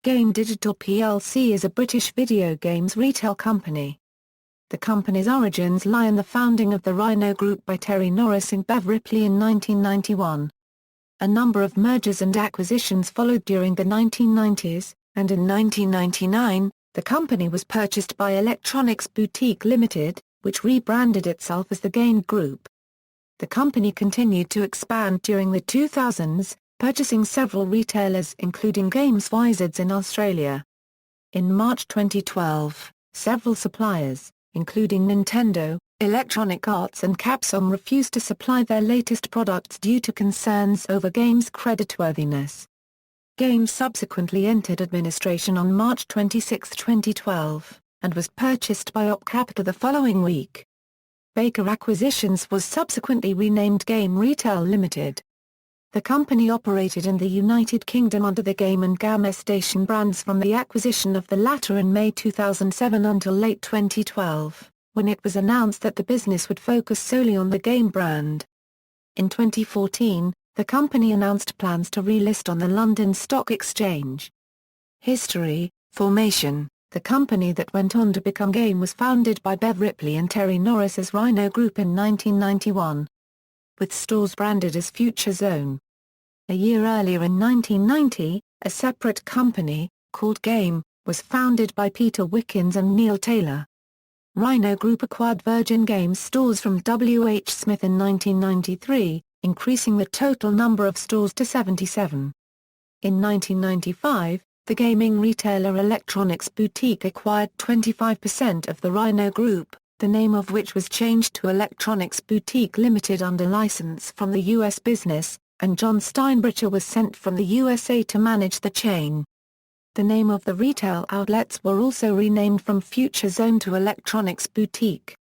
Game Digital plc is a British video games retail company. The company's origins lie in the founding of the Rhino Group by Terry Norris and Bev Ripley in 1991. A number of mergers and acquisitions followed during the 1990s, and in 1999, the company was purchased by Electronics Boutique Limited, which rebranded itself as the Game Group. The company continued to expand during the 2000s, purchasing several retailers including Games Wizards in Australia. In March 2012, several suppliers, including Nintendo, Electronic Arts and Capcom, refused to supply their latest products due to concerns over Game's creditworthiness. Game subsequently entered administration on March 26, 2012, and was purchased by Op Capital the following week. Baker Acquisitions was subsequently renamed Game Retail Limited. The company operated in the United Kingdom under the Game and GameStation brands from the acquisition of the latter in May 2007 until late 2012, when it was announced that the business would focus solely on the Game brand. In 2014, the company announced plans to relist on the London Stock Exchange. History, formation. The company that went on to become Game was founded by Bev Ripley and Terry Norris as Rhino Group in 1991. With stores branded as Future Zone. A year earlier in 1990, a separate company, called Game, was founded by Peter Wickens and Neil Taylor. Rhino Group acquired Virgin Games stores from W. H. Smith in 1993, increasing the total number of stores to 77. In 1995, the gaming retailer Electronics Boutique acquired 25% of the Rhino Group, the name of which was changed to Electronics Boutique Limited under license from the U.S. business, and John Steinbrecher was sent from the USA to manage the chain. The name of the retail outlets were also renamed from Future Zone to Electronics Boutique.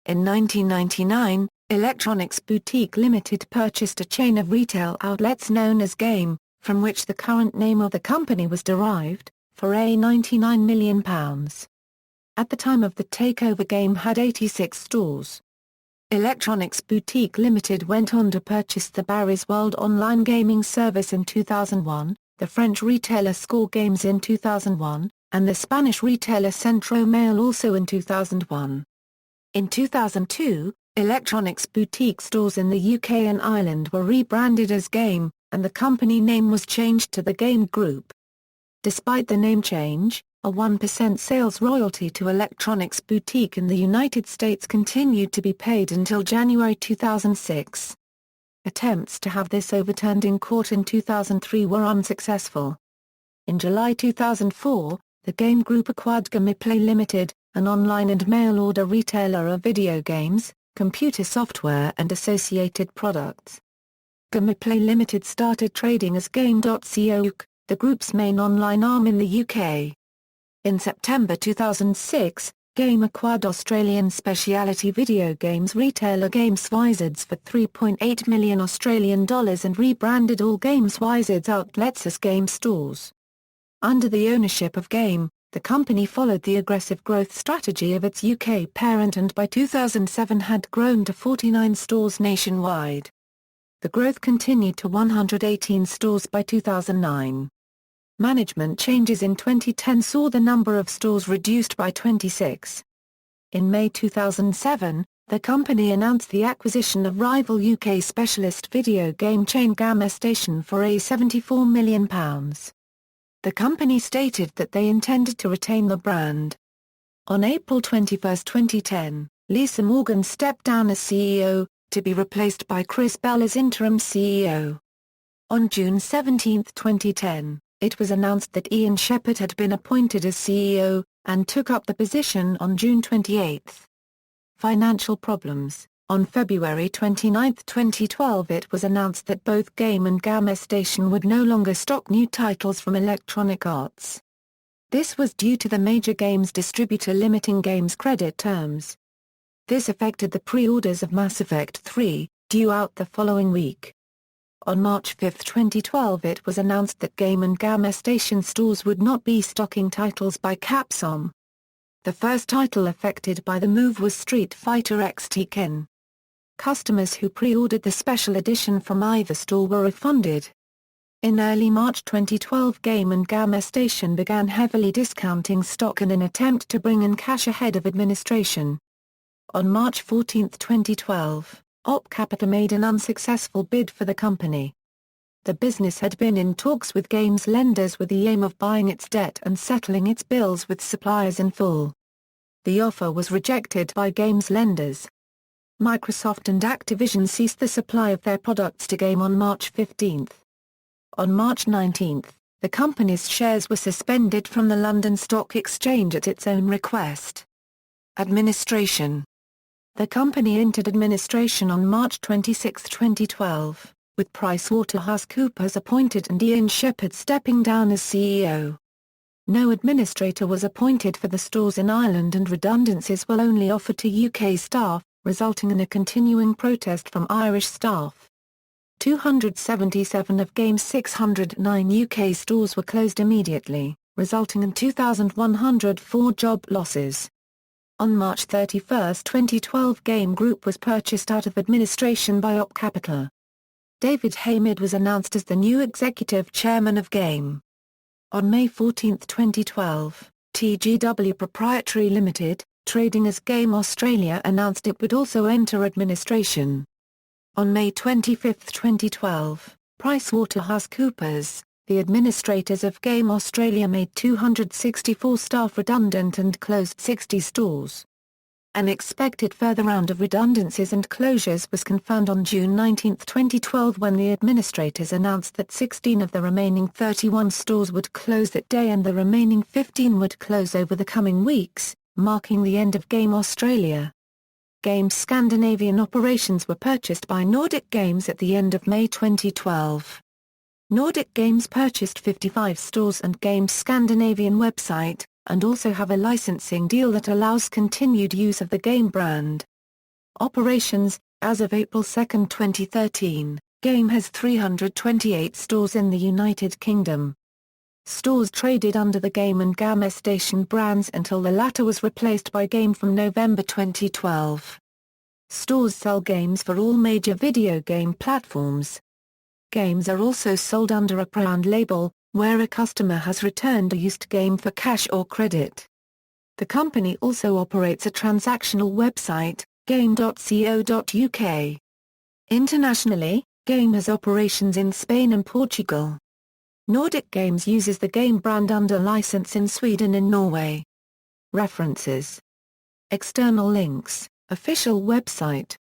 In 1999, Electronics Boutique Limited purchased a chain of retail outlets known as Game, from which the current name of the company was derived, for £99 million. At the time of the takeover, Game had 86 stores. Electronics Boutique Limited went on to purchase the Barry's World online gaming service in 2001, the French retailer Score Games in 2001, and the Spanish retailer Centromail also in 2001. In 2002, Electronics Boutique stores in the UK and Ireland were rebranded as Game, and the company name was changed to the Game Group. Despite the name change, a 1% sales royalty to Electronics Boutique in the United States continued to be paid until January 2006. Attempts to have this overturned in court in 2003 were unsuccessful. In July 2004, the Game Group acquired Gameplay Limited, an online and mail-order retailer of video games, computer software and associated products. Gameplay Limited started trading as Game.co, the group's main online arm in the UK. In September 2006, Game acquired Australian specialty video games retailer Games Wizards for $3.8 million and rebranded all Games Wizards outlets as Game stores. Under the ownership of Game, the company followed the aggressive growth strategy of its UK parent and by 2007 had grown to 49 stores nationwide. The growth continued to 118 stores by 2009. Management changes in 2010 saw the number of stores reduced by 26. In May 2007, the company announced the acquisition of rival UK specialist video game chain GameStation for £74 million. The company stated that they intended to retain the brand. On April 21, 2010, Lisa Morgan stepped down as CEO, to be replaced by Chris Bell as interim CEO. On June 17, 2010, it was announced that Ian Shepherd had been appointed as CEO, and took up the position on June 28. Financial problems. On February 29, 2012, it was announced that both Game and GameStation would no longer stock new titles from Electronic Arts. This was due to the major games distributor limiting Game's credit terms. This affected the pre-orders of Mass Effect 3, due out the following week. On March 5, 2012, it was announced that Game and GameStation stores would not be stocking titles by Capcom. The first title affected by the move was Street Fighter X Tekken. Customers who pre-ordered the special edition from either store were refunded. In early March 2012, Game and Gamma Station began heavily discounting stock in an attempt to bring in cash ahead of administration. On March 14, 2012, Op Capita made an unsuccessful bid for the company. The business had been in talks with Game's lenders with the aim of buying its debt and settling its bills with suppliers in full. The offer was rejected by Game's lenders. Microsoft and Activision ceased the supply of their products to Game on March 15. On March 19, the company's shares were suspended from the London Stock Exchange at its own request. Administration. The company entered administration on March 26, 2012, with PricewaterhouseCoopers appointed and Ian Shepherd stepping down as CEO. No administrator was appointed for the stores in Ireland, and redundancies were only offered to UK staff, resulting in a continuing protest from Irish staff. 277 of Game's 609 UK stores were closed immediately, resulting in 2,104 job losses. On March 31, 2012, Game Group was purchased out of administration by Op Capita. David Haymid was announced as the new executive chairman of Game. On May 14, 2012, TGW Proprietary Limited, trading as Game Australia, announced it would also enter administration. On May 25, 2012, PricewaterhouseCoopers, the administrators of Game Australia, made 264 staff redundant and closed 60 stores. An expected further round of redundancies and closures was confirmed on June 19, 2012, when the administrators announced that 16 of the remaining 31 stores would close that day and the remaining 15 would close over the coming weeks, marking the end of Game Australia. Game's Scandinavian operations were purchased by Nordic Games at the end of May 2012. Nordic Games purchased 55 stores and Game's Scandinavian website, and also have a licensing deal that allows continued use of the Game brand. Operations. As of April 2, 2013, Game has 328 stores in the United Kingdom. Stores traded under the Game and Gamma Station brands until the latter was replaced by Game from November 2012. Stores sell games for all major video game platforms. Games are also sold under a pre-owned label, where a customer has returned a used game for cash or credit. The company also operates a transactional website, game.co.uk. Internationally, Game has operations in Spain and Portugal. Nordic Games uses the Game brand under license in Sweden and Norway. References. External links, official website.